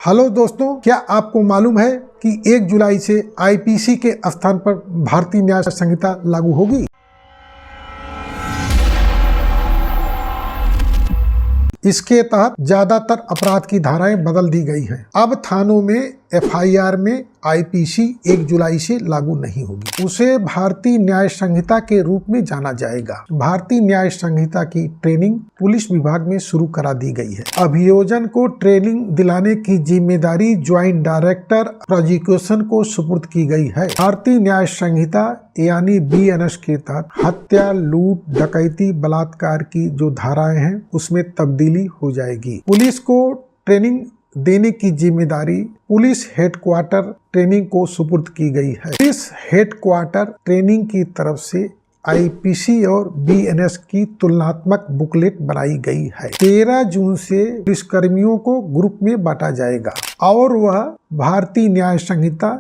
Hello दोस्तों, क्या आपको मालूम है कि 1 जुलाई से आईपीसी के स्थान पर भारतीय न्याय संहिता लागू होगी। इसके तहत ज्यादातर अपराध की धाराएं बदल दी गई हैं। अब थानों में एफआईआर में आईपीसी 1 जुलाई से लागू नहीं होगी। उसे भारतीय न्याय संहिता के रूप में जाना जाएगा। भारतीय न्याय संहिता की ट्रेनिंग पुलिस विभाग में शुरू करा दी गई है। अभियोजन को ट्रेनिंग दिलाने की जिम्मेदारी ज्वाइंट डायरेक्टर प्रोसिक्यूशन को सुपुर्द की गई है। भारतीय न्याय संहिता यानी बीएनएस के तहत हत्या, लूट, डकैती, बलात्कार की जो धाराएं हैं उसमें तब्दीली हो जाएगी। पुलिस को ट्रेनिंग देने की जिम्मेदारी पुलिस हेडक्वार्टर ट्रेनिंग को सुपुर्द की गई है। पुलिस हेडक्वार्टर ट्रेनिंग की तरफ से आईपीसी और बीएनएस की तुलनात्मक बुकलेट बनाई गई है। 13 जून से पुलिसकर्मियों को ग्रुप में बांटा जाएगा और वह भारतीय न्याय संहिता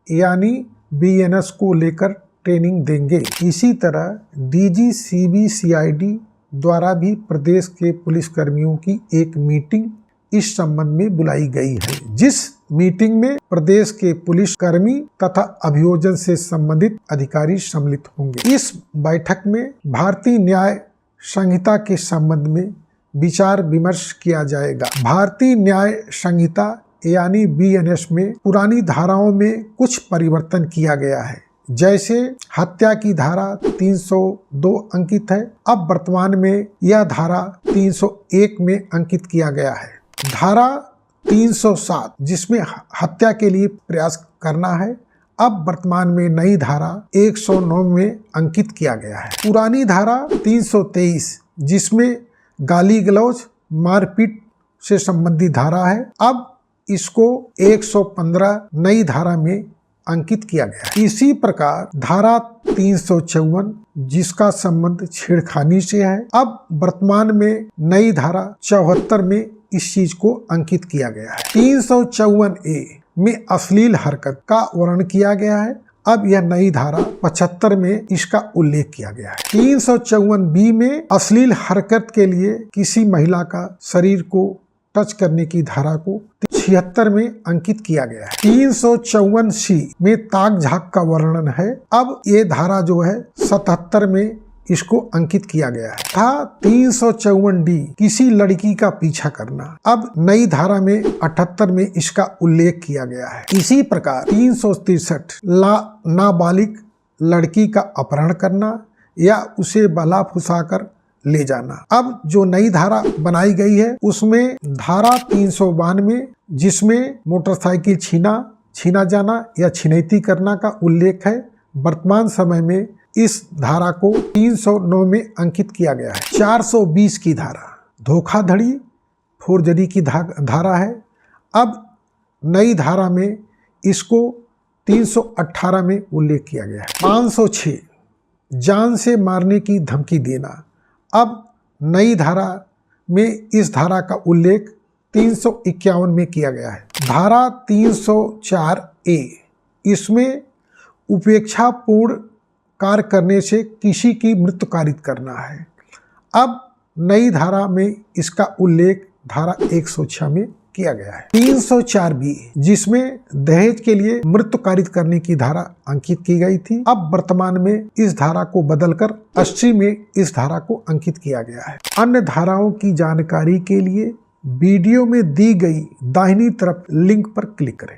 यानी बीएनएस को लेकर ट्रेनिंग देंगे। इसी तरह डीजी सीबीसीआईडी द्वारा भी प्रदेश के पुलिसकर्मियों की एक मीटिंग इस संबंध में बुलाई गई है, जिस मीटिंग में प्रदेश के पुलिसकर्मी तथा अभियोजन से संबंधित अधिकारी सम्मिलित होंगे। इस बैठक में भारतीय न्याय संहिता के संबंध में विचार विमर्श किया जाएगा। भारतीय न्याय संहिता यानी बीएनएस में पुरानी धाराओं में कुछ परिवर्तन किया गया है। जैसे हत्या की धारा 302 अंकित है, अब वर्तमान में यह धारा 301 में अंकित किया गया है। धारा 307 जिसमें हत्या के लिए प्रयास करना है, अब वर्तमान में नई धारा 109 में अंकित किया गया है। पुरानी धारा 323 जिसमें गाली गलौज, मारपीट से संबंधित धारा है, अब इसको 115 नई धारा में अंकित किया गया। इसी प्रकार धारा 354 जिसका संबंध छेड़खानी से है, अब वर्तमान में नई धारा 74 में इस चीज को अंकित किया गया है। 354A में अश्लील हरकत का वर्णन किया गया है, अब यह नई धारा 75 में इसका उल्लेख किया गया है। 354B में अश्लील हरकत के लिए किसी महिला का शरीर को टच करने की धारा को 76 में अंकित किया गया है। 354C में ताक झाक का वर्णन है, अब ये धारा जो है 77 में इसको अंकित किया गया है। था 354D किसी लड़की का पीछा करना, अब नई धारा में 78 में इसका उल्लेख किया गया है। इसी प्रकार 363 नाबालिग लड़की का अपहरण करना या उसे बहला फुसाकर ले जाना, अब जो नई धारा बनाई गई है उसमें धारा 392 जिसमें मोटरसाइकिल छीना जाना या छिनैती करना का उल्लेख है, वर्तमान समय में इस धारा को 309 में अंकित किया गया है। 420 की धारा धोखाधड़ी फोर्जरी की धारा है, अब नई धारा में इसको 318 में उल्लेख किया गया है। 506 जान से मारने की धमकी देना, अब नई धारा में इस धारा का उल्लेख 351 में किया गया है। धारा 304A इसमें उपेक्षापूर्ण कार्य करने से किसी की मृत्यु कारित करना है, अब नई धारा में इसका उल्लेख धारा 106 में किया गया है। 304B जिसमें दहेज के लिए मृत्यु कारित करने की धारा अंकित की गई थी, अब वर्तमान में इस धारा को बदलकर 80 में इस धारा को अंकित किया गया है। अन्य धाराओं की जानकारी के लिए वीडियो में दी गई दाहिनी तरफ लिंक पर क्लिक करें।